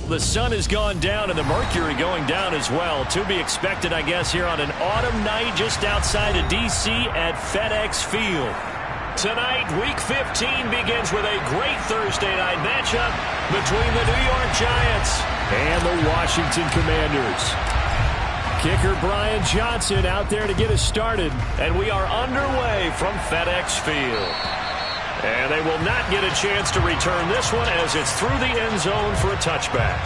The sun has gone down and the mercury going down as well. To be expected, I guess, here on an autumn night just outside of D.C. at FedEx Field. Tonight, Week 15 begins with a great Thursday night matchup between the New York Giants and the Washington Commanders. Kicker Brian Johnson out there to get us started, and we are underway from FedEx Field. And they will not get a chance to return this one as it's through the end zone for a touchback.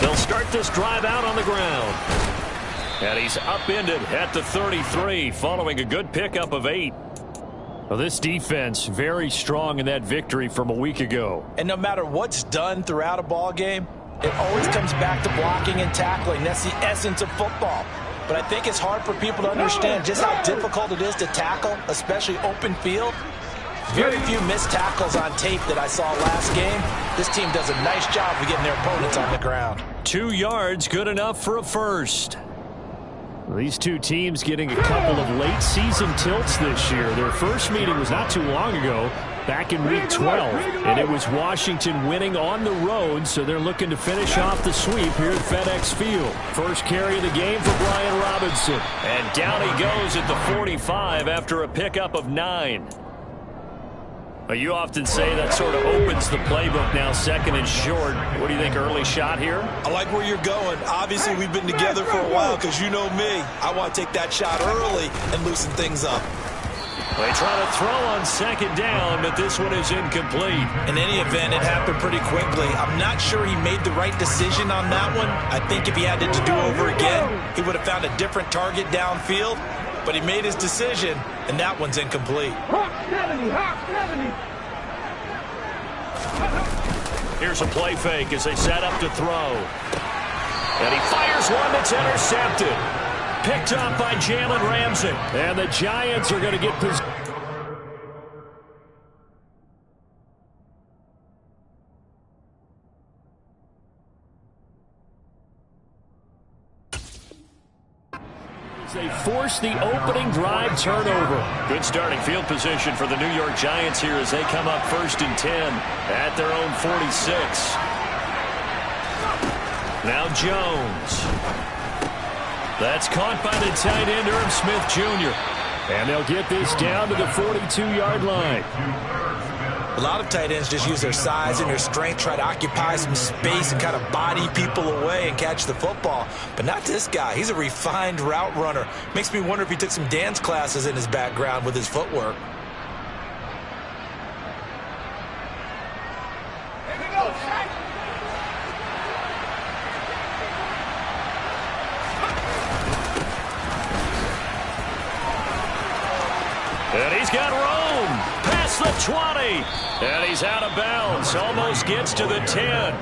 They'll start this drive out on the ground. And he's upended at the 33 following a good pickup of 8. Well, this defense very strong in that victory from a week ago. And no matter what's done throughout a ball game, it always comes back to blocking and tackling. That's the essence of football. But I think it's hard for people to understand just how difficult it is to tackle, especially open field. Very few missed tackles on tape that I saw last game. This team does a nice job of getting their opponents on the ground. 2 yards, good enough for a first. These two teams getting a couple of late season tilts this year. Their first meeting was not too long ago, back in Week 12. And it was Washington winning on the road, so they're looking to finish off the sweep here at FedEx Field. First carry of the game for Brian Robinson. And down he goes at the 45 after a pickup of 9. You often say that sort of opens the playbook now, second and short. What do you think, early shot here? I like where you're going. Obviously, we've been together for a while because you know me. I want to take that shot early and loosen things up. They try to throw on second down, but this one is incomplete. In any event, it happened pretty quickly. I'm not sure he made the right decision on that one. I think if he had it to do over again, he would have found a different target downfield. But he made his decision, and that one's incomplete. Here's a play fake as they set up to throw. And he fires one that's intercepted. Picked up by Jalen Ramsey. And the Giants are going to get possession. They force the opening drive turnover. Good starting field position for the New York Giants here as they come up 1st and 10 at their own 46. Now Jones. That's caught by the tight end, Irv Smith Jr. And they'll get this down to the 42-yard line. A lot of tight ends just use their size and their strength, try to occupy some space and kind of body people away and catch the football. But not this guy. He's a refined route runner. Makes me wonder if he took some dance classes in his background with his footwork. And he's got room past the 20. And he's out of bounds. Almost gets to the 10.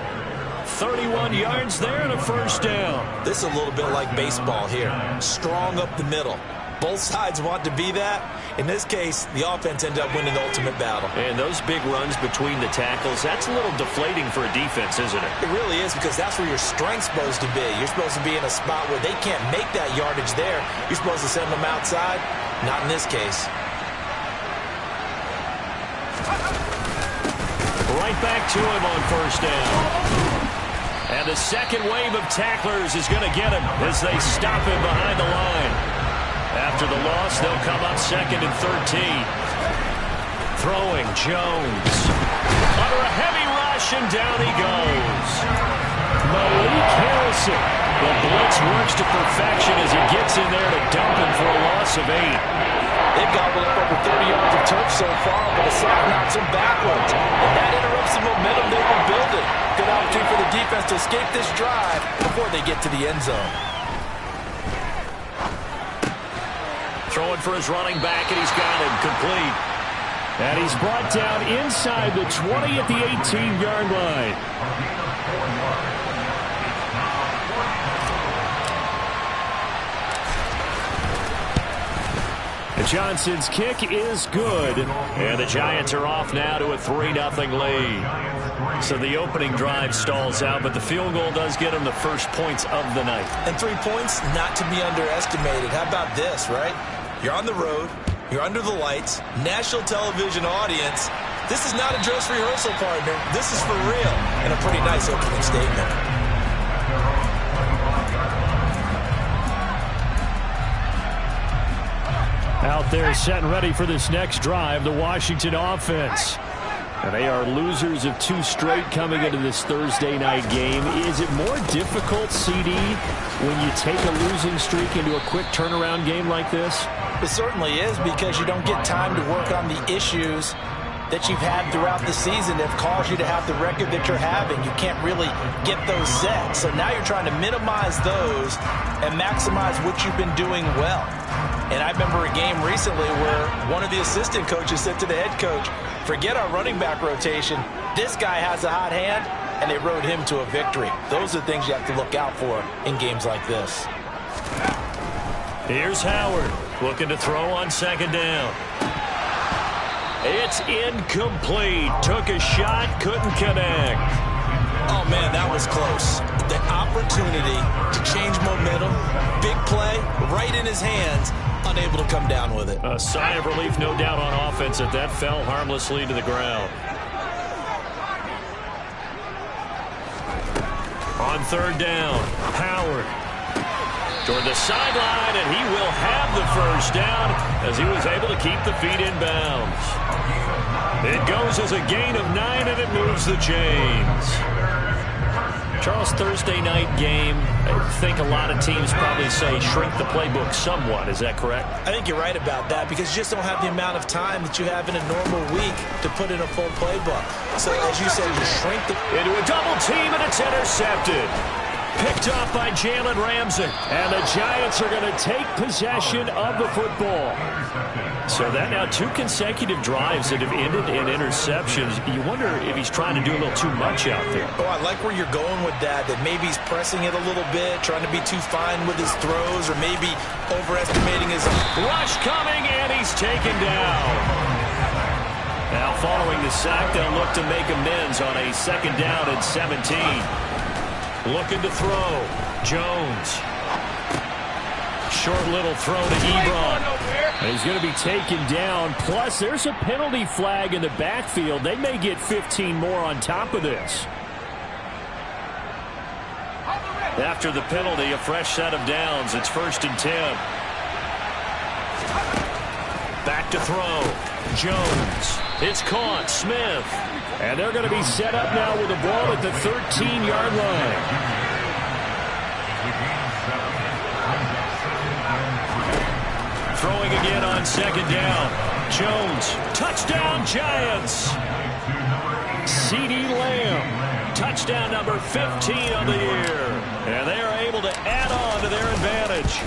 31 yards there and a first down. This is a little bit like baseball here. Strong up the middle. Both sides want to be that. In this case, the offense ended up winning the ultimate battle. And those big runs between the tackles, that's a little deflating for a defense, isn't it? It really is, because that's where your strength's supposed to be. You're supposed to be in a spot where they can't make that yardage there. You're supposed to send them outside. Not in this case. Right back to him on first down. And the second wave of tacklers is going to get him as they stop him behind the line. After the loss, they'll come up 2nd and 13. Throwing Jones. Under a heavy rush, and down he goes. Malik Harrison. The blitz works to perfection as he gets in there to dump him for a loss of 8. They've gobbled up over 30 yards of turf so far, but a sack knocks them backwards. And that interrupts the momentum they were building. Good opportunity for the defense to escape this drive before they get to the end zone. Throwing for his running back, and he's got him complete. And he's brought down inside the 20 at the 18-yard line. Johnson's kick is good, and the Giants are off now to a 3-0 lead. So the opening drive stalls out, but the field goal does get them the first points of the night. And 3 points, not to be underestimated. How about this, right? You're on the road, you're under the lights, national television audience. This is not a dress rehearsal, partner. This is for real, and a pretty nice opening statement. Out there set and ready for this next drive, the Washington offense. And they are losers of 2 straight coming into this Thursday night game. Is it more difficult, CD, when you take a losing streak into a quick turnaround game like this? It certainly is, because you don't get time to work on the issues that you've had throughout the season that have caused you to have the record that you're having. You can't really get those set. So now you're trying to minimize those and maximize what you've been doing well. And I remember a game recently where one of the assistant coaches said to the head coach, forget our running back rotation. This guy has a hot hand, and they rode him to a victory. Those are things you have to look out for in games like this. Here's Howard looking to throw on second down. It's incomplete. Took a shot, couldn't connect. Oh, man, that was close. The opportunity to change momentum, big play, right in his hands, unable to come down with it. A sigh of relief, no doubt, on offense that fell harmlessly to the ground. On third down, Howard toward the sideline, and he will have the first down as he was able to keep the feet in bounds. It goes as a gain of 9, and it moves the chains. Charles, Thursday night game, I think a lot of teams probably say shrink the playbook somewhat. Is that correct? I think you're right about that, because you just don't have the amount of time that you have in a normal week to put in a full playbook. So, as you said, you shrink the... Into a double team, and it's intercepted. Picked off by Jalen Ramsey. And the Giants are going to take possession of the football. So that now 2 consecutive drives that have ended in interceptions. You wonder if he's trying to do a little too much out there. Oh, I like where you're going with that maybe he's pressing it a little bit, trying to be too fine with his throws, or maybe overestimating his... Rush coming, and he's taken down. Now following the sack, they'll look to make amends on a second down and 17. Looking to throw. Jones. Short little throw to Ebron. He's going to be taken down. Plus, there's a penalty flag in the backfield. They may get 15 more on top of this. After the penalty, a fresh set of downs. It's 1st and 10. Back to throw. Jones. It's caught. Smith. And they're going to be set up now with the ball at the 13-yard line. Throwing again on second down. Jones. Touchdown, Giants. CeeDee Lamb. Touchdown number 15 of the year. And they are able to add on to their advantage.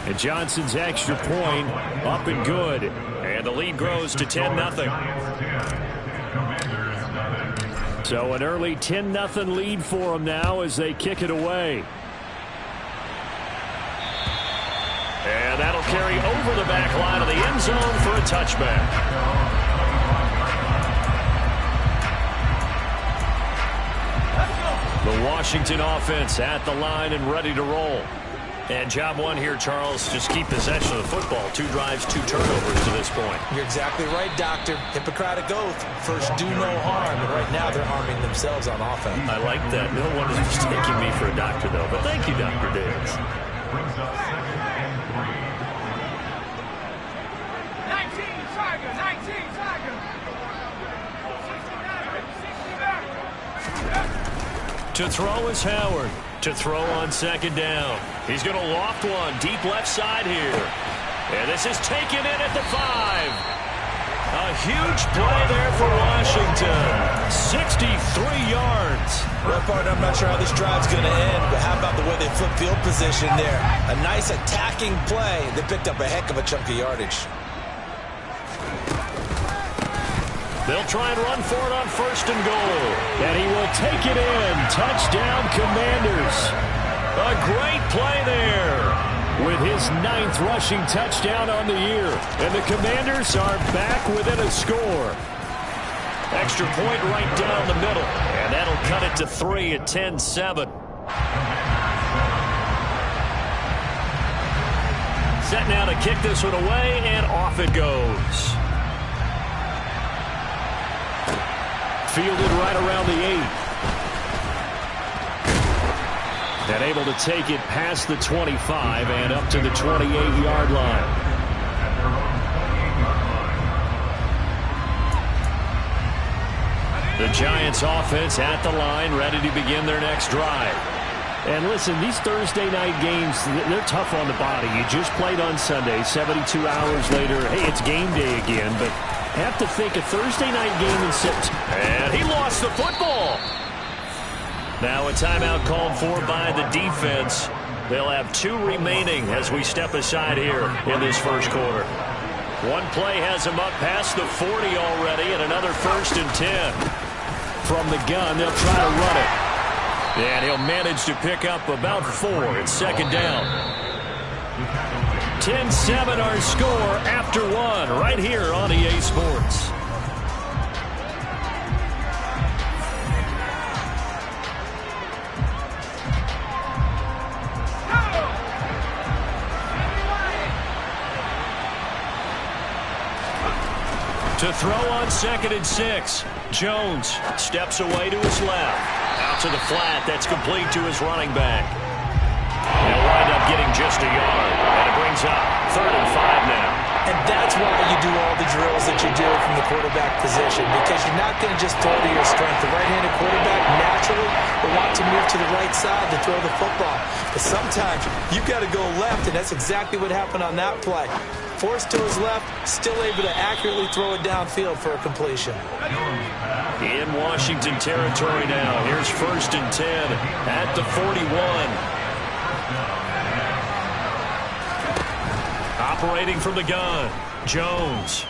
And Johnson's extra point up and good. And the lead grows to 10-0. So an early 10-0 lead for them now as they kick it away. And that'll carry over the back line of the end zone for a touchback. The Washington offense at the line and ready to roll. And job one here, Charles, just keep possession of the football. 2 drives, 2 turnovers to this point. You're exactly right, Doctor. Hippocratic oath. First, do no harm. And right now, they're harming themselves on offense. I like that. No one is mistaking me for a doctor, though. But thank you, Dr. Davis. 19 Tiger. To throw is Howard. To throw on second down. He's going to loft one deep left side here. And this is taken in at the 5. A huge play there for Washington. 63 yards. Well, partner, I'm not sure how this drive's going to end, but how about the way they flip field position there? A nice attacking play. They picked up a heck of a chunk of yardage. They'll try and run for it on 1st and goal. And he will take it in. Touchdown, Commanders. A great play there. with his 9th rushing touchdown on the year. And the Commanders are back within a score. Extra point right down the middle. And that'll cut it to 3 at 10-7. Set now to kick this one away, and off it goes. Fielded right around the 8. And able to take it past the 25 and up to the 28-yard line. The Giants offense at the line, ready to begin their next drive. And listen, these Thursday night games, they're tough on the body. You just played on Sunday, 72 hours later. Hey, it's game day again, but have to think a Thursday night game in September. And he lost the football. Now a timeout called for by the defense. They'll have 2 remaining as we step aside here in this first quarter. One play has him up past the 40 already, and another 1st and 10. From the gun, they'll try to run it. And he'll manage to pick up about 4. It's 2nd down. 10-7 our score after 1 right here on EA Sports. To throw on 2nd and 6. Jones steps away to his left. Out to the flat. That's complete to his running back. He'll wind up getting just a yard. And it brings up 3rd and 5 now. And that's why you do all the drills that you do from the quarterback position, because you're not going to just throw to your strength. The right-handed quarterback naturally will want to move to the right side to throw the football. But sometimes you've got to go left, and that's exactly what happened on that play. Forced to his left, still able to accurately throw it downfield for a completion. In Washington territory now. Here's 1st and 10 at the 41. Operating from the gun, Jones.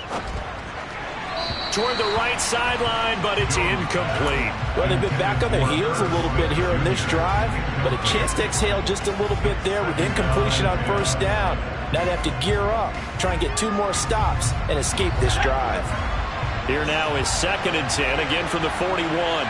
Toward the right sideline, but it's incomplete. Well, they've been back on their heels a little bit here on this drive, but a chance to exhale just a little bit there with incompletion on 1st down. Now they have to gear up, try and get 2 more stops, and escape this drive. Here now is 2nd and 10, again from the 41.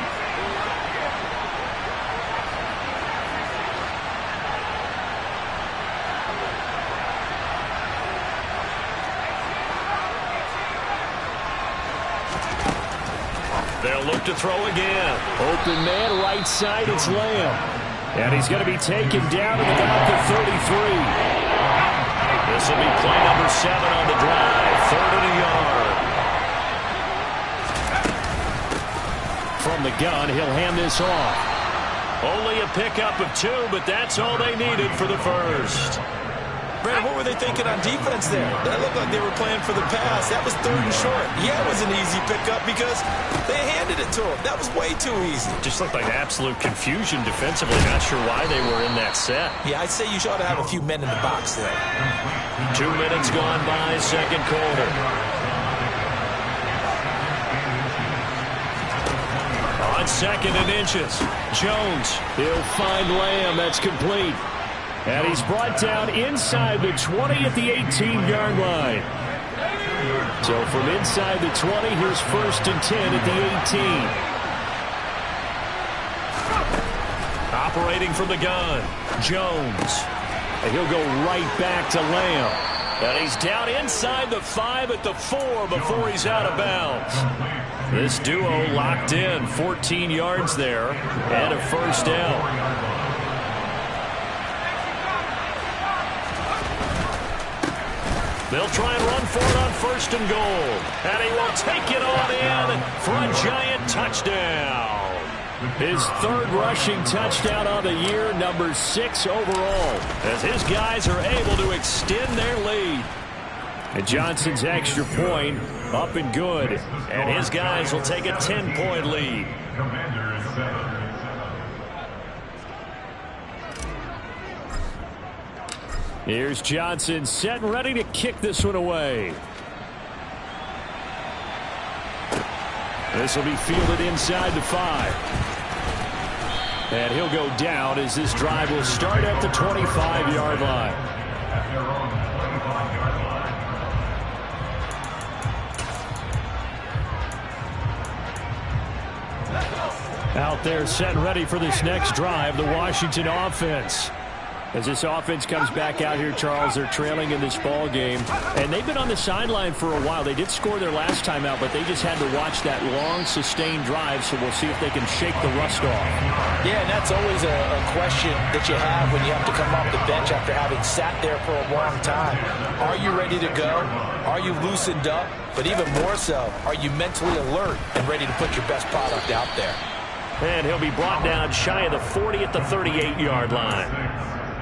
They'll look to throw again. Open man, right side, it's Lamb. And he's going to be taken down at about the 33. This will be play number 7 on the drive. 3rd and a yard. From the gun, he'll hand this off. Only a pickup of 2, but that's all they needed for the first. Brad, what were they thinking on defense there? That looked like they were playing for the pass. That was 3rd and short. Yeah, it was an easy pickup because they handed it to him. That was way too easy. Just looked like absolute confusion defensively. Not sure why they were in that set. Yeah, I'd say you ought to have a few men in the box there. 2 minutes gone by, 2nd quarter. On 2nd and inches, Jones, he'll find Lamb. That's complete. And he's brought down inside the 20 at the 18-yard line. So from inside the 20, here's 1st and 10 at the 18. Operating from the gun, Jones. And he'll go right back to Lamb. And he's down inside the 5 at the 4 before he's out of bounds. This duo locked in, 14 yards there, and a 1st down. They'll try and run for it on 1st and goal. And he will take it on in for a giant touchdown. His 3rd rushing touchdown on the year, number 6 overall, as his guys are able to extend their lead. And Johnson's extra point up and good. And his guys will take a 10-point lead. Here's Johnson set and ready to kick this one away. This will be fielded inside the 5. And he'll go down as this drive will start at the 25-yard line. Out there set and ready for this next drive, the Washington offense. As this offense comes back out here, Charles, they're trailing in this ball game. And they've been on the sideline for a while. They did score their last time out, but they just had to watch that long, sustained drive, so we'll see if they can shake the rust off. Yeah, and that's always a question that you have when you have to come off the bench after having sat there for a long time. Are you ready to go? Are you loosened up? But even more so, are you mentally alert and ready to put your best product out there? And he'll be brought down shy of the 40 at the 38-yard line.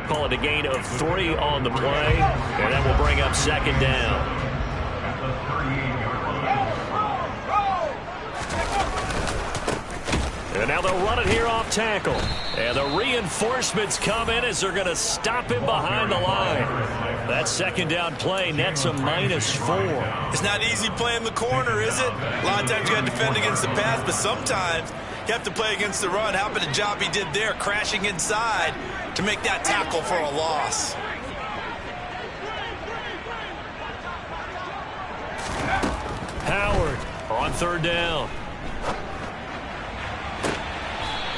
Call it a gain of 3 on the play, and that will bring up second down. And now they'll run it here off tackle. And the reinforcements come in as they're going to stop him behind the line. That second down play nets a -4. It's not easy playing the corner, is it? A lot of times you got to defend against the pass, but sometimes you have to play against the run. How about the job he did there, crashing inside to make that tackle for a loss? Howard on third down.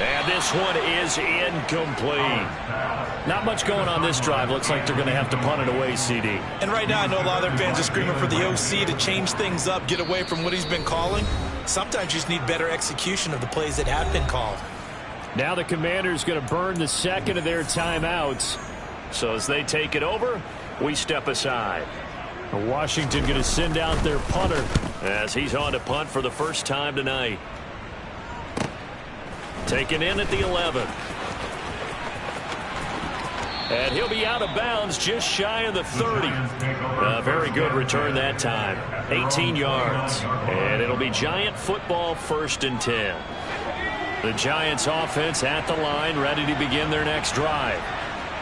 And this one is incomplete. Not much going on this drive. Looks like they're going to have to punt it away, CD. And right now I know a lot of their fans are screaming for the OC to change things up, get away from what he's been calling. Sometimes you just need better execution of the plays that have been called. Now the Commanders going to burn the second of their timeouts. So as they take it over, we step aside. Washington going to send out their punter as he's on to punt for the first time tonight. Taken in at the 11. And he'll be out of bounds just shy of the 30. A very good return that time. 18 yards. And it'll be Giant football, 1st and 10. The Giants offense at the line, ready to begin their next drive.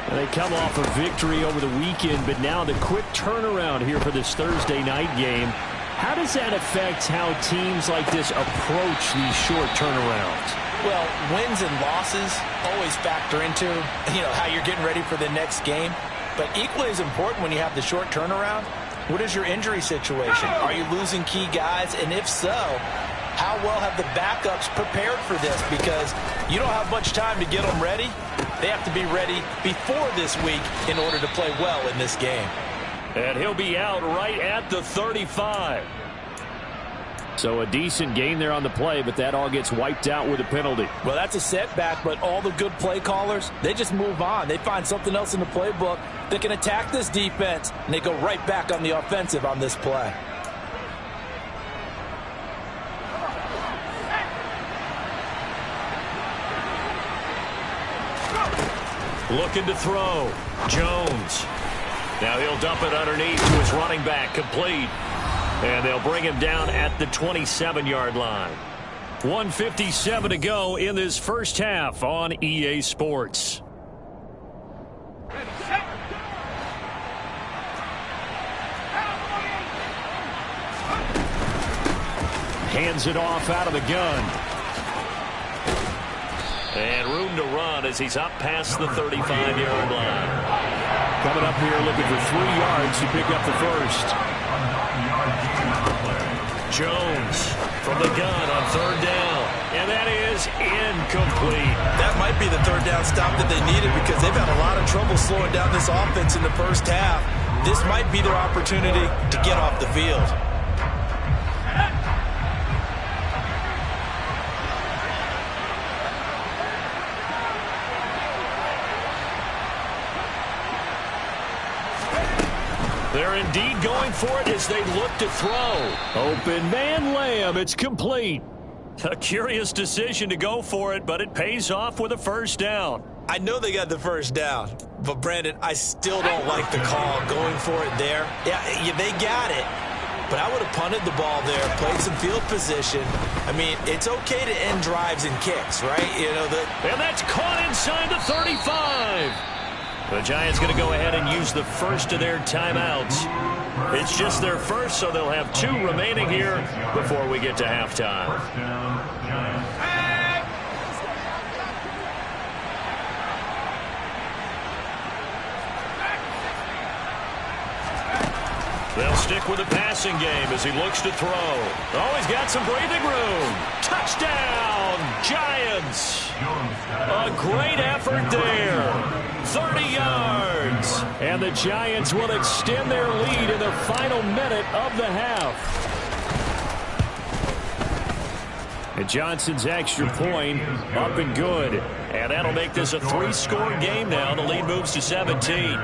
And they come off a victory over the weekend, but now the quick turnaround here for this Thursday night game. How does that affect how teams like this approach these short turnarounds? Well, wins and losses always factor into, how you're getting ready for the next game. But equally as important when you have the short turnaround, what is your injury situation? Are you losing key guys? And if so, how well have the backups prepared for this? Because you don't have much time to get them ready. They have to be ready before this week in order to play well in this game. And he'll be out right at the 35. So a decent gain there on the play, but that all gets wiped out with a penalty. Well, that's a setback, but all the good play callers, they just move on. They find something else in the playbook that can attack this defense, and they go right back on the offensive on this play. Looking to throw. Jones. Now he'll dump it underneath to his running back, complete. And they'll bring him down at the 27-yard line. 1:57 to go in this first half on EA Sports. Hands it off out of the gun. And room to run as he's up past the 35-yard line. Coming up here looking for 3 yards to pick up the first. Jones from the gun on third down. And that is incomplete. That might be the third down stop that they needed because they've had a lot of trouble slowing down this offense in the first half. This might be their opportunity to get off the field. They're indeed going for it as they look to throw. Open man Lamb. It's complete. A curious decision to go for it, but it pays off with a first down. I know they got the first down, but Brandon, I still don't like the call going for it there. Yeah, they got it, but I would have punted the ball there, played some field position. I mean, it's okay to end drives and kicks, right? And that's caught inside the 35. The Giants going to go ahead and use the first of their timeouts. It's just their first, so they'll have 2 remaining here before we get to halftime. stick with the passing game as he looks to throw. Oh, he's got some breathing room. Touchdown, Giants. A great effort there. 30 yards. And the Giants will extend their lead in the final minute of the half. And Johnson's extra point up and good. And that'll make this a 3-score game now. The lead moves to 17.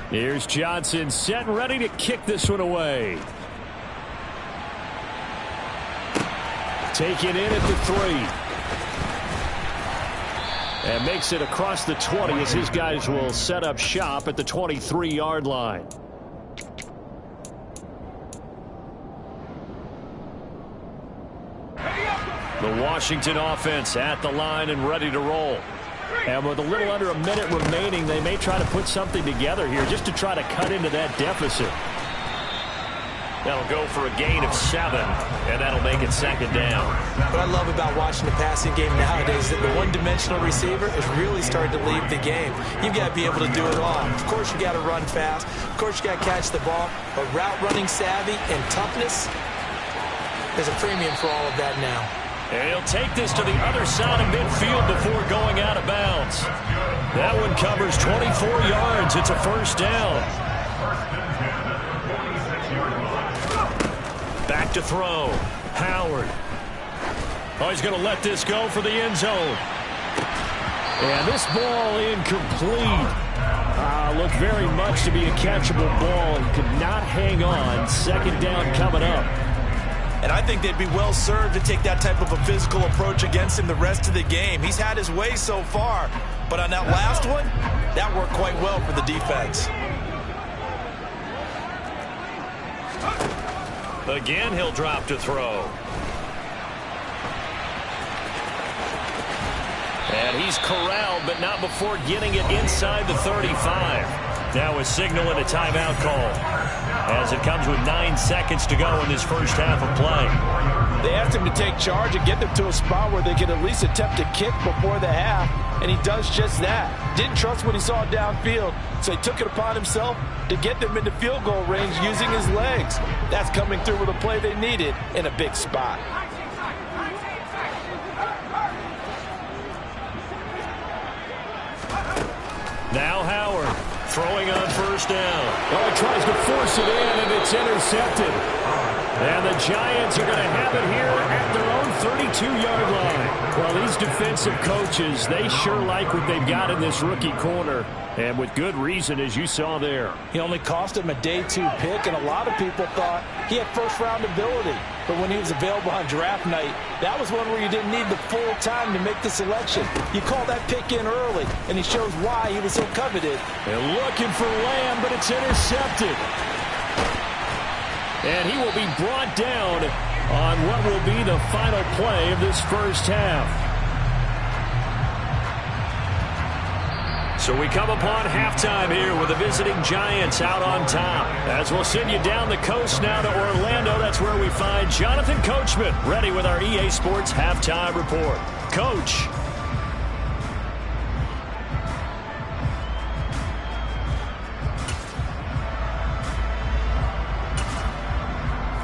Here's Johnson set and ready to kick this one away. Taken in at the 3. And makes it across the 20 as his guys will set up shop at the 23-yard line. The Washington offense at the line and ready to roll. And with a little under a minute remaining, they may try to put something together here just to try to cut into that deficit. That'll go for a gain of 7, and that'll make it second down. What I love about watching the passing game nowadays is that the one-dimensional receiver is really starting to leave the game. You've got to be able to do it all. Of course, you got to run fast. Of course, you got to catch the ball. But route running savvy and toughness, there's a premium for all of that now. And he'll take this to the other side of midfield before going out of bounds. That one covers 24 yards. It's a first down. Back to throw. Howard. Oh, he's going to let this go for the end zone. And this ball incomplete. Looked very much to be a catchable ball and could not hang on. Second down coming up. And I think they'd be well served to take that type of a physical approach against him the rest of the game. He's had his way so far. But on that last one, that worked quite well for the defense. Again, he'll drop to throw. And he's corralled, but not before getting it inside the 35. Now a signal and a timeout call, as it comes with 9 seconds to go in this first half of play. They asked him to take charge and get them to a spot where they could at least attempt a kick before the half, and he does just that. Didn't trust what he saw downfield, so he took it upon himself to get them into field goal range using his legs. That's coming through with a play they needed in a big spot. Now Howard throwing on first down. Oh, he tries to force it in, and it's intercepted. And the Giants are going to have it here at their own 32-yard line. Well, these defensive coaches, they sure like what they've got in this rookie corner. And with good reason, as you saw there. He only cost him a day 2 pick, and a lot of people thought he had first-round ability. But when he was available on draft night, that was one where you didn't need the full time to make the selection. You call that pick in early, and he shows why he was so coveted. They're looking for Lamb, but it's intercepted. And he will be brought down on what will be the final play of this first half. So we come upon halftime here with the visiting Giants out on top. As we'll send you down the coast now to Orlando, that's where we find Jonathan Coachman ready with our EA Sports halftime report. Coach.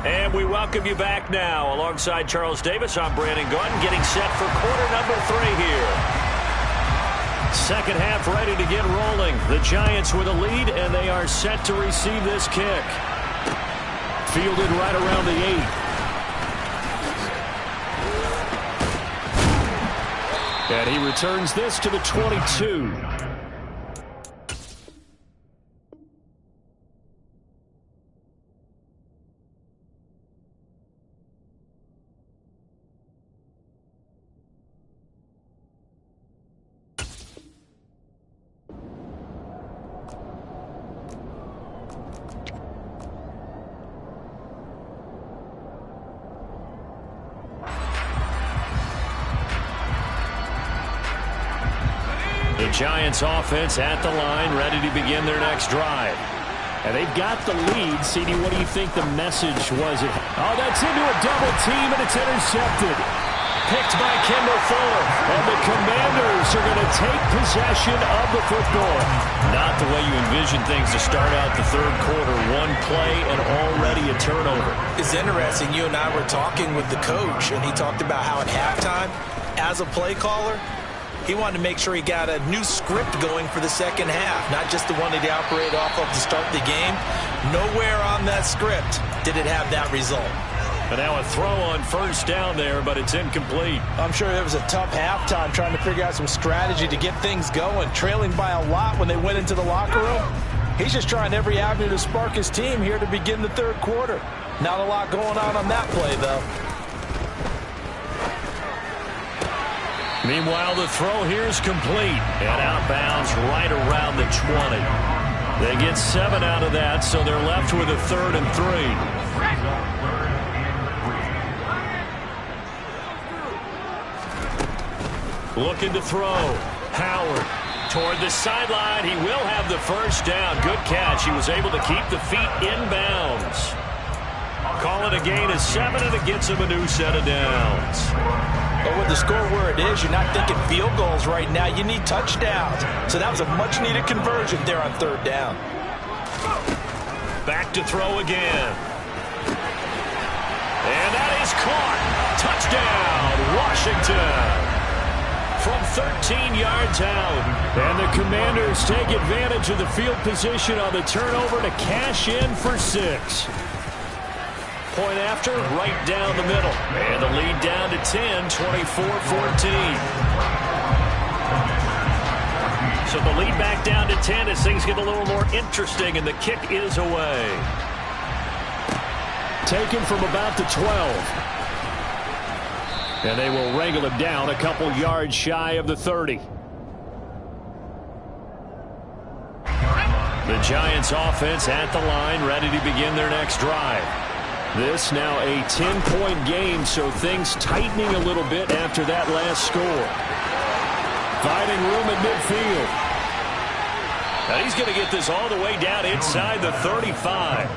And we welcome you back now. Alongside Charles Davis, I'm Brandon Gordon, getting set for quarter number 3 here. Second half ready to get rolling. The Giants with a lead, and they are set to receive this kick. Fielded right around the 8. And he returns this to the 22. The Giants offense at the line, ready to begin their next drive. And they've got the lead. CD, what do you think the message was? Oh, that's into a double team, and it's intercepted. picked by Kendall Fuller. And the Commanders are going to take possession of the football. Not the way you envision things to start out the third quarter. One play and already a turnover. It's interesting. You and I were talking with the coach, and he talked about how at halftime, as a play caller, he wanted to make sure he got a new script going for the second half, not just the one that he operated off of to start the game. Nowhere on that script did it have that result. And now a throw on first down there, but it's incomplete. I'm sure it was a tough halftime trying to figure out some strategy to get things going, trailing by a lot when they went into the locker room. He's just trying every avenue to spark his team here to begin the third quarter. Not a lot going on that play, though. Meanwhile, the throw here is complete and outbounds right around the 20. They get 7 out of that, so they're left with a 3rd and 3. Looking to throw. Howard toward the sideline. He will have the first down. Good catch. He was able to keep the feet inbounds. Call it a gain of 7, and it gets him a new set of downs. But with the score where it is, you're not thinking field goals right now. You need touchdowns. So that was a much-needed conversion there on 3rd down. Back to throw again. And that is caught. Touchdown, Washington. From 13 yards out. And the Commanders take advantage of the field position on the turnover to cash in for 6. Point after, right down the middle. And the lead down to 10, 24-14. So the lead back down to 10 as things get a little more interesting, and the kick is away. Taken from about the 12. And they will wrangle him down a couple yards shy of the 30. The Giants offense at the line, ready to begin their next drive. This now a 10-point game, so things tightening a little bit after that last score. Finding room at midfield. Now he's going to get this all the way down inside the 35.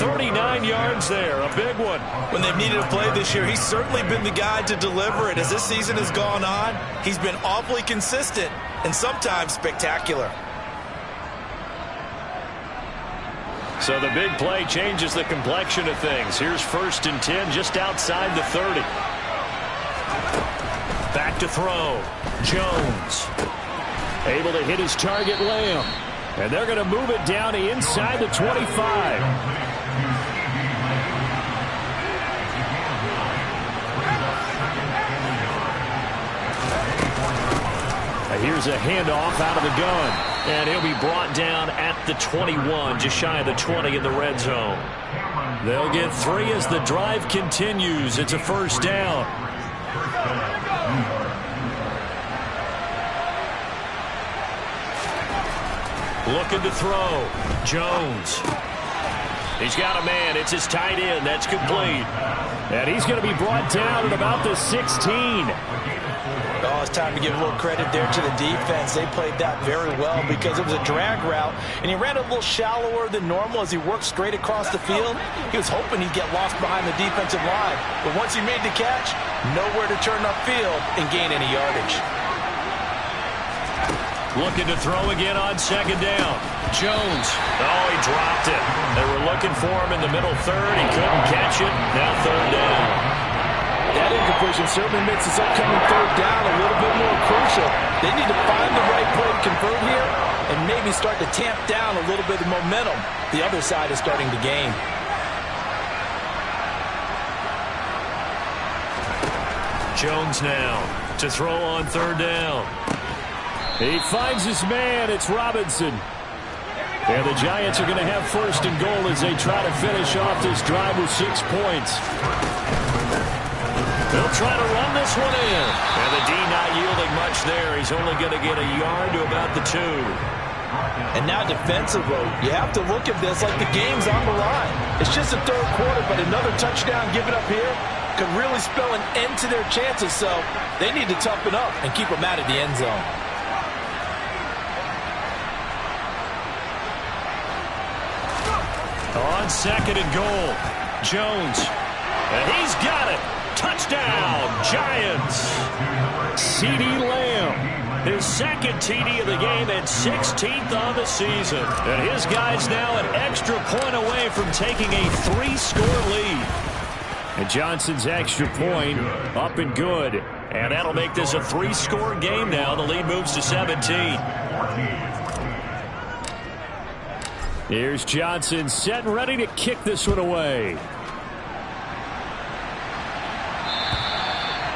39 yards there, a big one. When they've needed a play this year, he's certainly been the guy to deliver it. As this season has gone on, he's been awfully consistent and sometimes spectacular. So the big play changes the complexion of things. Here's 1st and 10 just outside the 30. Back to throw. Jones. Able to hit his target, Lamb. And they're going to move it down to inside the 25. Here's a handoff out of the gun. And he'll be brought down at the 21, just shy of the 20 in the red zone. They'll get 3 as the drive continues. It's a first down. Looking to throw. Jones. He's got a man. It's his tight end. That's complete. And he's going to be brought down at about the 16. Oh, it's time to give a little credit there to the defense. They played that very well because it was a drag route, and he ran a little shallower than normal as he worked straight across the field. He was hoping he'd get lost behind the defensive line, but once he made the catch, nowhere to turn upfield and gain any yardage. Looking to throw again on 2nd down. Jones. Oh, he dropped it. They were looking for him in the middle 3rd. He couldn't catch it. Now 3rd down. That incompletion certainly makes this upcoming 3rd down a little bit more crucial. They need to find the right play to convert here and maybe start to tamp down a little bit of momentum. The other side is starting to gain. Jones now to throw on 3rd down. He finds his man. It's Robinson. And the Giants are going to have 1st and goal as they try to finish off this drive with 6 points. They'll try to run this one in. And the D not yielding much there. He's only going to get a yard to about the 2. And now defensively, you have to look at this like the game's on the line. It's just the 3rd quarter, but another touchdown given up here could really spell an end to their chances. So they need to toughen up and keep them out of the end zone. On 2nd and goal, Jones. And he's got it. Touchdown, Giants. CeeDee Lamb, his second TD of the game and 16th on the season. And his guy's now an extra point away from taking a 3-score lead. And Johnson's extra point up and good. And that'll make this a 3-score game now. The lead moves to 17. Here's Johnson set and ready to kick this one away.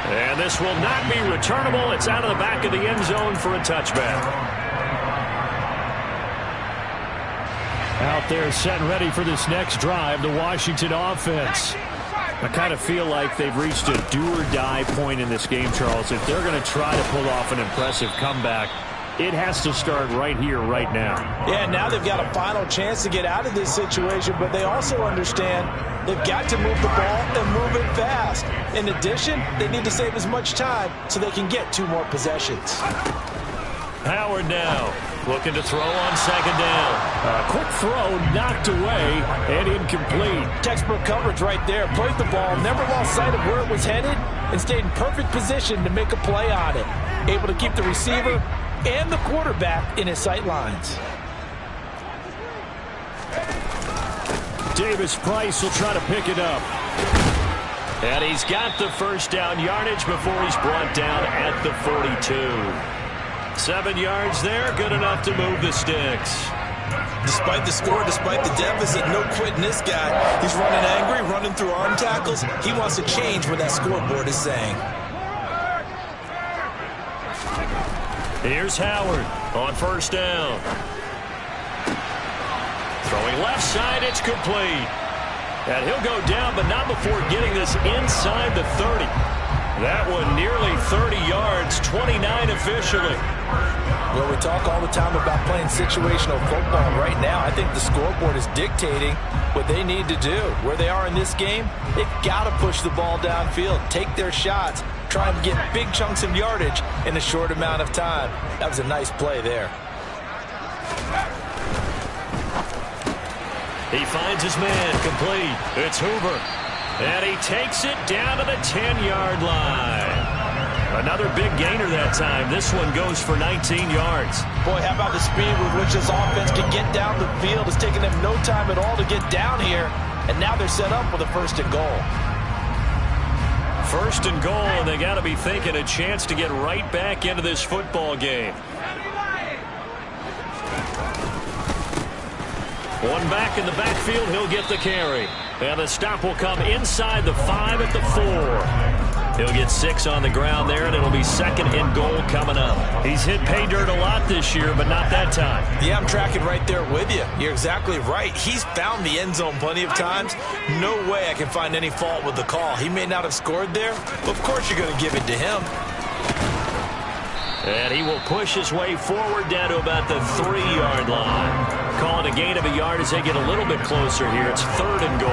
And this will not be returnable. It's out of the back of the end zone for a touchback. Out there set and ready for this next drive, the Washington offense. I kind of feel like they've reached a do-or-die point in this game, Charles. If they're going to try to pull off an impressive comeback, it has to start right here, right now. Yeah, now they've got a final chance to get out of this situation, but they also understand they've got to move the ball and move it fast. In addition, they need to save as much time so they can get 2 more possessions. Howard now looking to throw on second down. A quick throw knocked away and incomplete. Textbook coverage right there. Played the ball, never lost sight of where it was headed, and stayed in perfect position to make a play on it. Able to keep the receiver and the quarterback in his sight lines. Davis Price will try to pick it up. And he's got the first down yardage before he's brought down at the 42. 7 yards there, good enough to move the sticks. Despite the score, despite the deficit, no quitting this guy. He's running angry, running through arm tackles. He wants to change what that scoreboard is saying. Here's Howard on first down. Throwing left side, it's complete. And he'll go down, but not before getting this inside the 30. That one nearly 30 yards, 29 officially. Well, we talk all the time about playing situational football. Right now, I think the scoreboard is dictating what they need to do. Where they are in this game, they've got to push the ball downfield, take their shots, try and get big chunks of yardage in a short amount of time. That was a nice play there. He finds his man complete. It's Hoover. And he takes it down to the 10-yard line. Another big gainer that time. This one goes for 19 yards. Boy, how about the speed with which this offense can get down the field? It's taken them no time at all to get down here. And now they're set up with a 1st and goal. 1st and goal, and they got to be thinking a chance to get right back into this football game. One back in the backfield, he'll get the carry. And the stop will come inside the 5 at the 4. He'll get 6 on the ground there, and it'll be 2nd and goal coming up. He's hit pay dirt a lot this year, but not that time. Yeah, I'm tracking right there with you. You're exactly right. He's found the end zone plenty of times. No way I can find any fault with the call. He may not have scored there, but of course you're going to give it to him. And he will push his way forward down to about the 3-yard line. Calling a gain of a yard as they get a little bit closer here. It's 3rd and goal.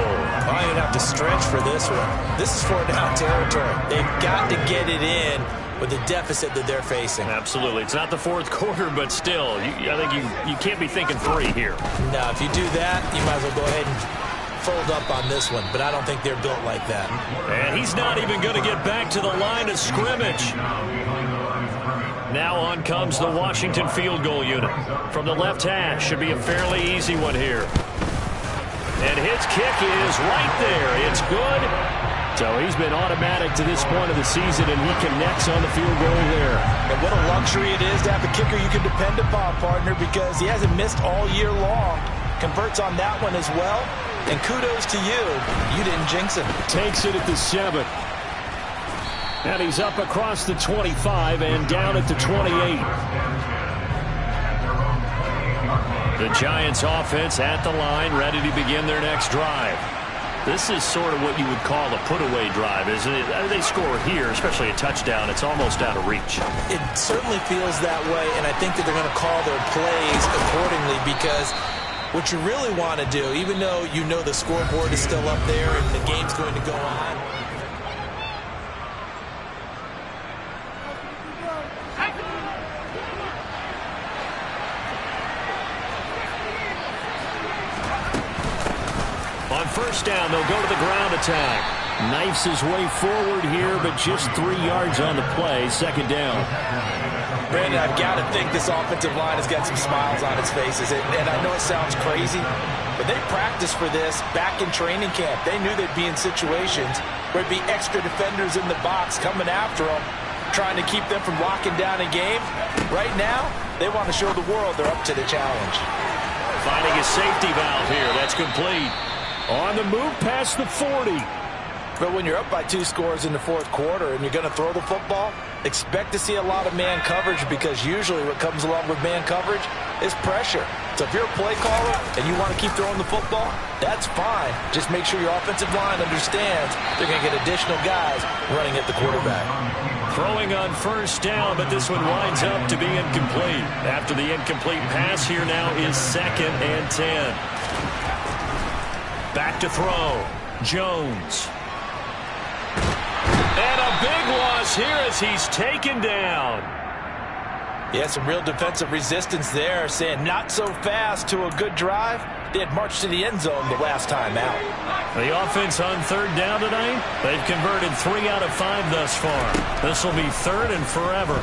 I'm going to have to stretch for this one. This is 4th down territory. They've got to get it in with the deficit that they're facing. Absolutely. It's not the 4th quarter, but still, I think you can't be thinking 3 here. No, if you do that, you might as well go ahead and fold up on this one, but I don't think they're built like that. And he's not even going to get back to the line of scrimmage. Now on comes the Washington field goal unit. From the left hash, should be a fairly easy one here. And his kick is right there. It's good. So he's been automatic to this point of the season, and he connects on the field goal there. And what a luxury it is to have a kicker you can depend upon, partner, because he hasn't missed all year long. Converts on that one as well. And kudos to you. You didn't jinx him. Takes it at the 7. And he's up across the 25 and down at the 28. The Giants offense at the line, ready to begin their next drive. This is sort of what you would call a put-away drive, isn't it? They score here, especially a touchdown. It's almost out of reach. It certainly feels that way, and I think that they're going to call their plays accordingly, because what you really want to do, even though you know the scoreboard is still up there and the game's going to go on, on first down, they'll go to the ground attack. Knifes his way forward here, but just 3 yards on the play. Second down. Brandon, I've got to think this offensive line has got some smiles on its faces. And I know it sounds crazy, but they practiced for this back in training camp. They knew they'd be in situations where there'd be extra defenders in the box coming after them, trying to keep them from locking down a game. Right now, they want to show the world they're up to the challenge. Finding a safety valve here. That's complete. On the move past the 40. But when you're up by 2 scores in the fourth quarter and you're going to throw the football, expect to see a lot of man coverage, because usually what comes along with man coverage is pressure. So if you're a play caller and you want to keep throwing the football, that's fine. Just make sure your offensive line understands they're going to get additional guys running at the quarterback. Throwing on first down, but this one winds up to be incomplete. After the incomplete pass, here now is 2nd and 10. Back to throw. Jones. And a big loss here as he's taken down. Yeah, some real defensive resistance there, saying not so fast to a good drive. They had marched to the end zone the last time out. The offense on 3rd down tonight, they've converted 3 out of 5 thus far. This will be 3rd and forever.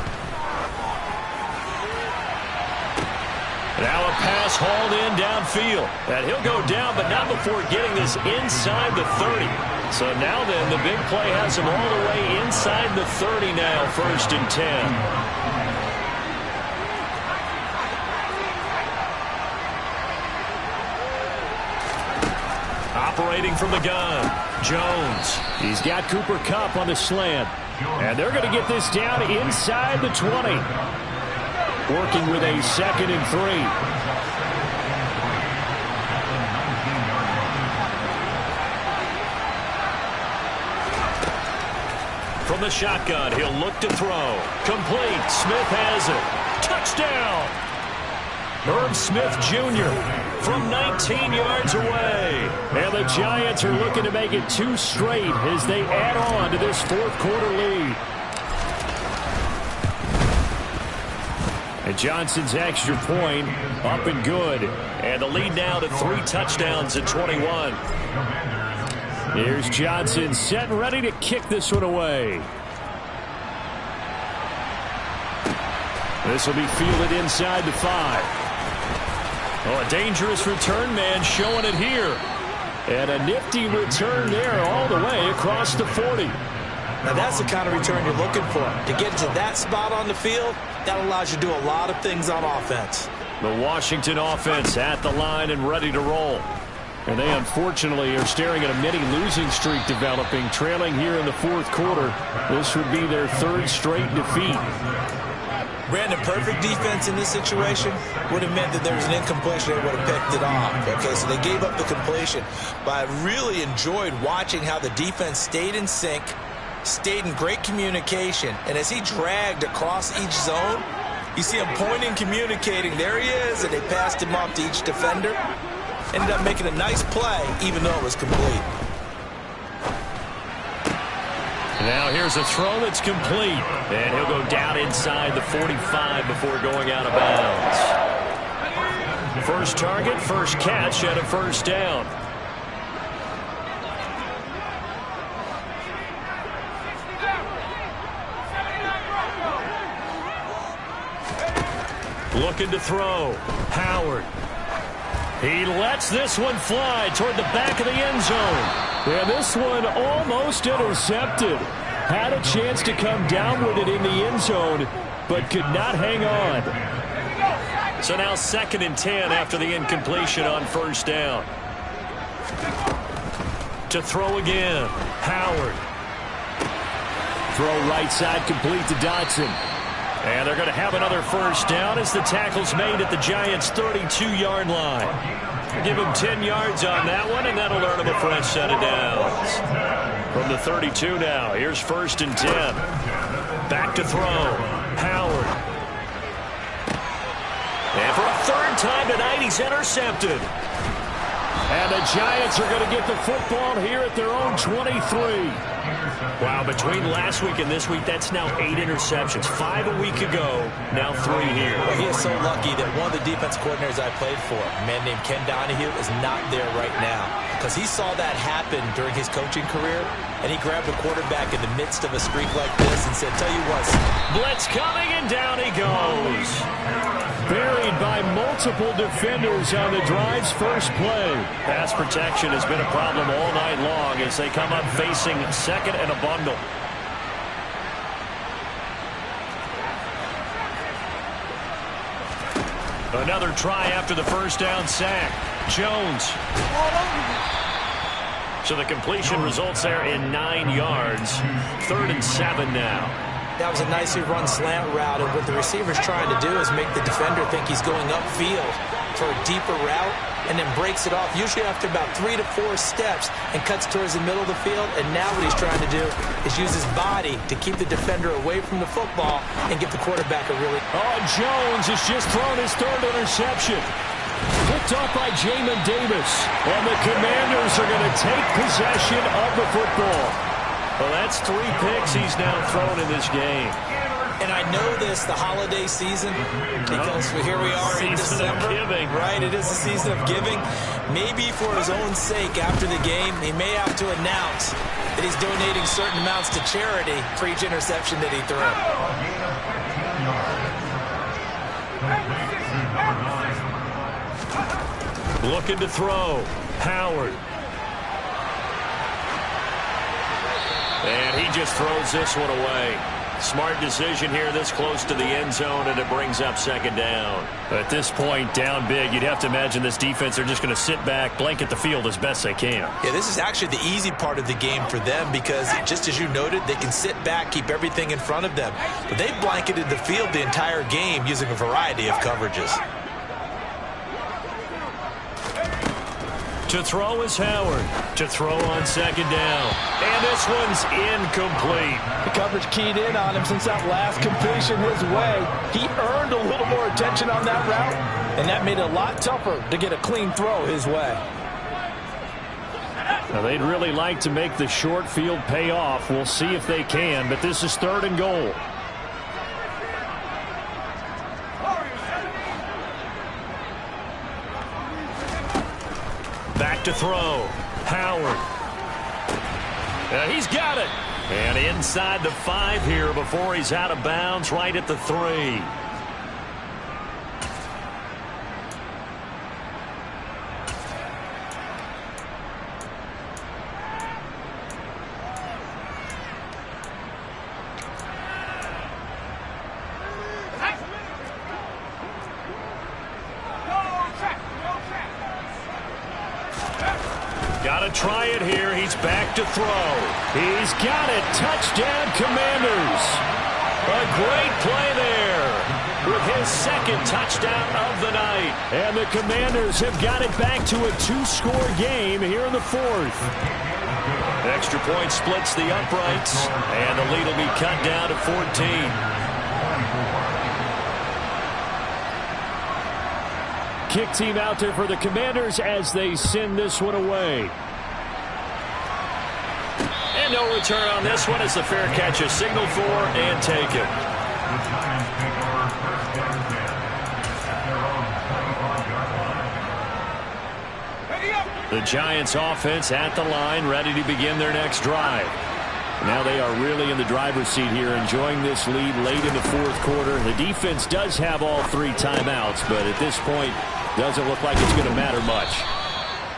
Now a pass hauled in downfield. And he'll go down, but not before getting this inside the 30. So now then, the big play has him all the way inside the 30 now, 1st and 10. Operating from the gun, Jones. He's got Cooper Kupp on the slant. And they're going to get this down inside the 20. Working with a 2nd and 3. From the shotgun, he'll look to throw. Complete. Smith has it. Touchdown! Irv Smith Jr. from 19 yards away. And the Giants are looking to make it 2 straight as they add on to this 4th quarter lead. And Johnson's extra point up and good. And the lead now to 3 touchdowns at 21. Here's Johnson set and ready to kick this one away. This will be fielded inside the 5. Oh, a dangerous return man showing it here. And a nifty return there all the way across the 40. Now that's the kind of return you're looking for. To get to that spot on the field, that allows you to do a lot of things on offense. The Washington offense at the line and ready to roll. And they unfortunately are staring at a mini losing streak developing, trailing here in the 4th quarter. This would be their 3rd straight defeat. Brandon, perfect defense in this situation would have meant that there was an incompletion. They would have picked it off. Okay, so they gave up the completion. But I really enjoyed watching how the defense stayed in sync, stayed in great communication. And as he dragged across each zone, you see him pointing, communicating. There he is, and they passed him off to each defender. Ended up making a nice play, even though it was complete. Now here's a throw that's complete. And he'll go down inside the 45 before going out of bounds. First target, first catch, and a 1st down. Looking to throw. Howard. He lets this one fly toward the back of the end zone. And this one almost intercepted. Had a chance to come down with it in the end zone, but could not hang on. So now 2nd and 10 after the incompletion on 1st down. To throw again. Howard. Throw right side complete to Dotson. And they're going to have another 1st down as the tackle's made at the Giants' 32-yard line. Give him 10 yards on that one, and that'll earn him a fresh set of downs. From the 32 now, here's 1st and 10. Back to throw. Howard. And for a 3rd time tonight, he's intercepted. And the Giants are going to get the football here at their own 23. Wow, between last week and this week, that's now 8 interceptions. 5 a week ago, now 3 here. Well, he is so lucky that one of the defense coordinators I played for, a man named Ken Donahue, is not there right now. Because he saw that happen during his coaching career, and he grabbed the quarterback in the midst of a streak like this and said, tell you what. Blitz coming, and down he goes. Buried by multiple defenders on the drive's first play. Pass protection has been a problem all night long as they come up facing second and a bundle. Another try after the first down sack. Jones. So the completion results there in 9 yards. 3rd and 7 now. That was a nicely run slant route, and what the receiver's trying to do is make the defender think he's going upfield for a deeper route and then breaks it off, usually after about 3 to 4 steps, and cuts towards the middle of the field. And now what he's trying to do is use his body to keep the defender away from the football and give the quarterback a really... Oh, Jones has just thrown his 3rd interception. Picked off by Jamin Davis. And the Commanders are going to take possession of the football. Well, that's 3 picks he's now thrown in this game. And I know this, the holiday season, because here we are in December. Season of giving. Right, it is the season of giving. Maybe for his own sake after the game, he may have to announce that he's donating certain amounts to charity for each interception that he threw. Looking to throw. Howard. And he just throws this one away. Smart decision here this close to the end zone, and it brings up 2nd down. At this point, down big, you'd have to imagine this defense are just going to sit back, blanket the field as best they can. Yeah, this is actually the easy part of the game for them because, just as you noted, they can sit back, keep everything in front of them. But they've blanketed the field the entire game using a variety of coverages. To throw is Howard. To throw on 2nd down. And this one's incomplete. The coverage keyed in on him since that last completion his way. He earned a little more attention on that route, and that made it a lot tougher to get a clean throw his way. Now, they'd really like to make the short field pay off. We'll see if they can, but this is 3rd and goal. Back to throw. Howard. He's got it. And inside the 5 here before he's out of bounds, right at the 3. Got to try it here. He's back to throw. He's got it. Touchdown, Commanders. A great play there with his 2nd touchdown of the night. And the Commanders have got it back to a 2-score game here in the 4th. Extra point splits the uprights, and the lead will be cut down to 14. Kick team out there for the Commanders as they send this one away. And no return on this one as the fair catch is signaled for and taken. The Giants offense at the line, ready to begin their next drive. Now they are really in the driver's seat here, enjoying this lead late in the 4th quarter. The defense does have all 3 timeouts, but at this point, doesn't look like it's going to matter much.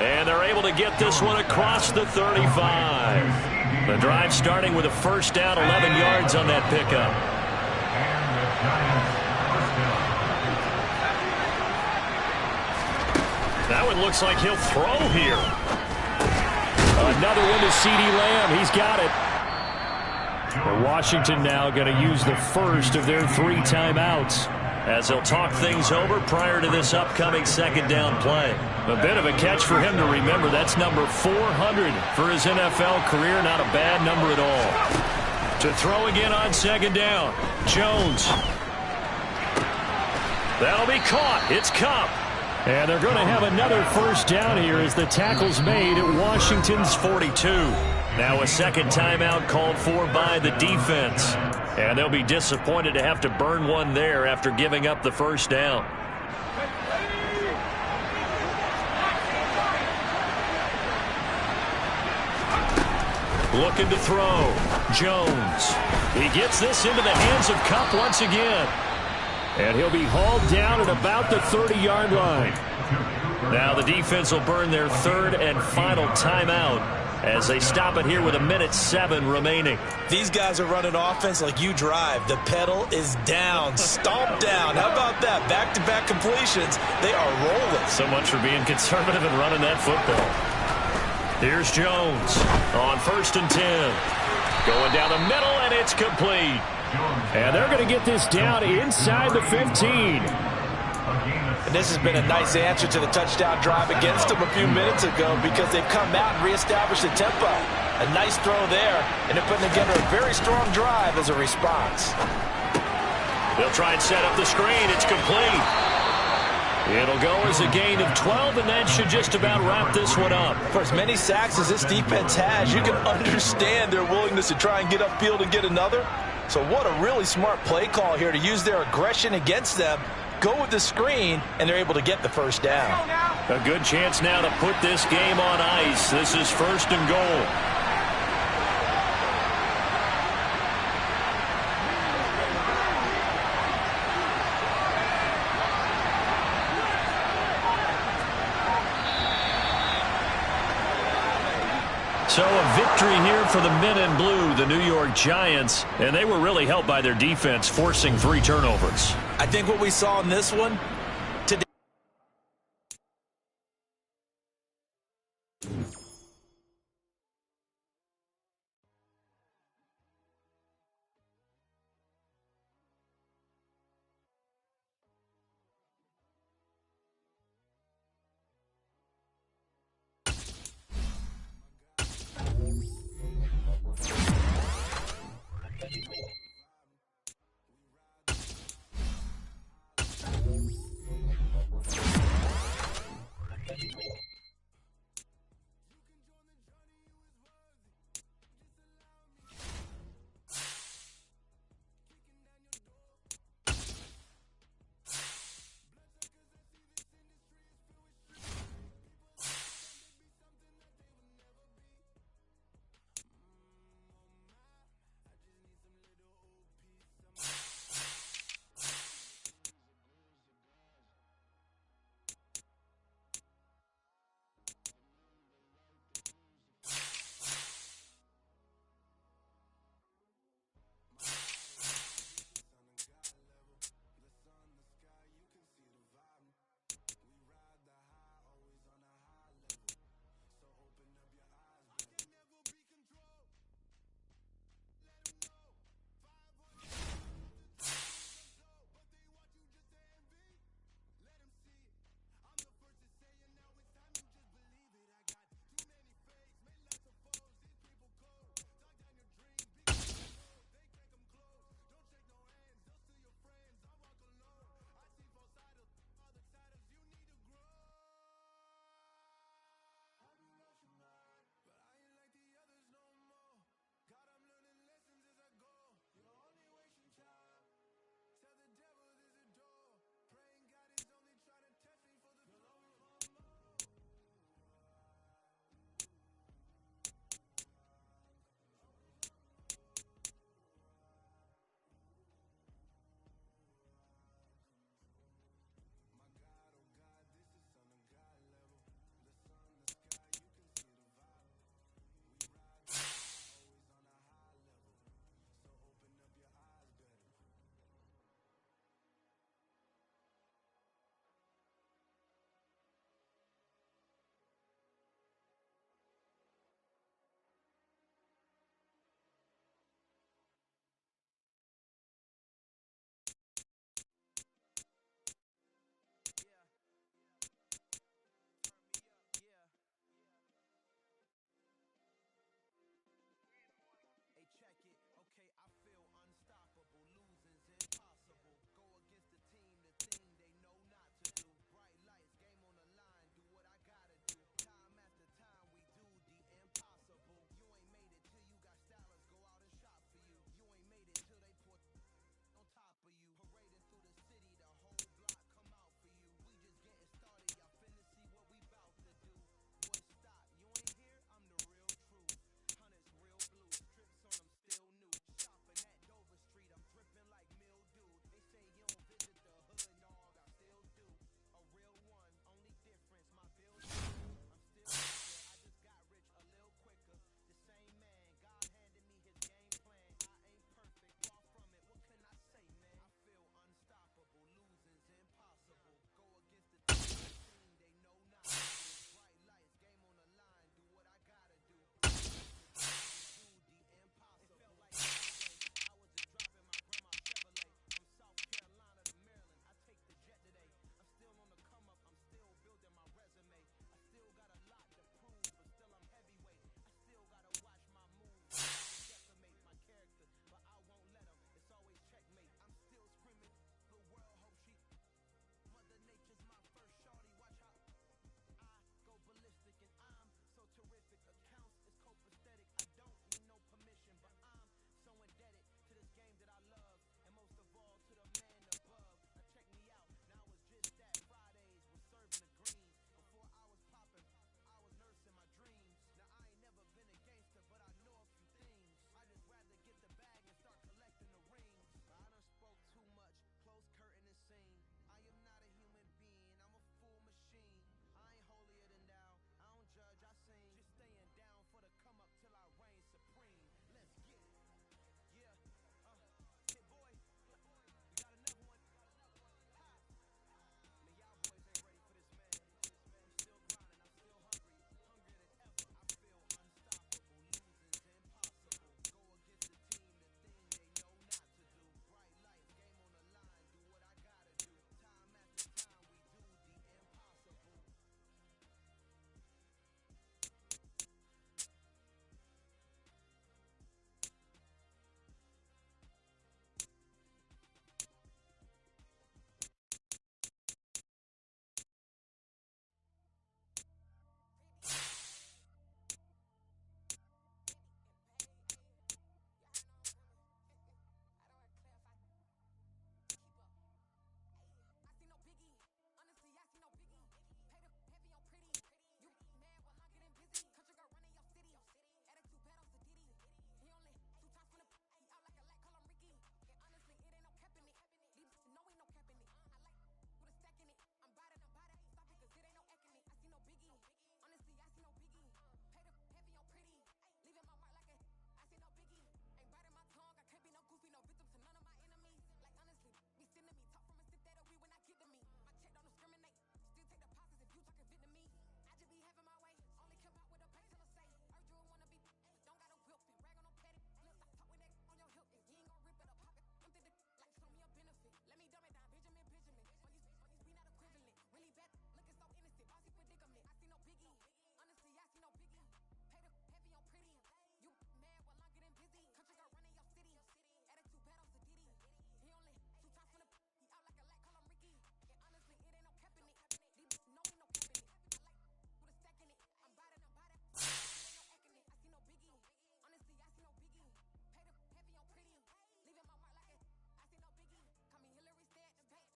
And they're able to get this one across the 35. The drive starting with a 1st down, 11 yards on that pickup. That one looks like he'll throw here. Another one to CeeDee Lamb. He's got it. And Washington now going to use the first of their 3 timeouts as they'll talk things over prior to this upcoming 2nd down play. A bit of a catch for him to remember. That's number 400 for his NFL career. Not a bad number at all. To throw again on 2nd down. Jones. That'll be caught. It's Cup. And they're going to have another first down here as the tackle's made at Washington's 42. Now a second timeout called for by the defense. And they'll be disappointed to have to burn one there after giving up the first down. Looking to throw. Jones. He gets this into the hands of Kupp once again. And he'll be hauled down at about the 30-yard line. Now the defense will burn their third and final timeout as they stop it here with 1:07 remaining. These guys are running offense like you drive. The pedal is down, stomped down. How about that? Back-to-back completions. They are rolling. So much for being conservative and running that football. Here's Jones on 1st and 10. Going down the middle, and it's complete. And they're going to get this down inside the 15. And this has been a nice answer to the touchdown drive against them a few minutes ago because they've come out and reestablished the tempo. A nice throw there, and they're putting together a very strong drive as a response. They'll try and set up the screen. It's complete. It'll go as a gain of 12, and that should just about wrap this one up. For as many sacks as this defense has, you can understand their willingness to try and get upfield and get another. So what a really smart play call here to use their aggression against them. Go with the screen, and they're able to get the first down. A good chance now to put this game on ice. This is 1st and goal. So a victory here for the men in blue, the New York Giants, and they were really helped by their defense, forcing 3 turnovers. I think what we saw in this one today.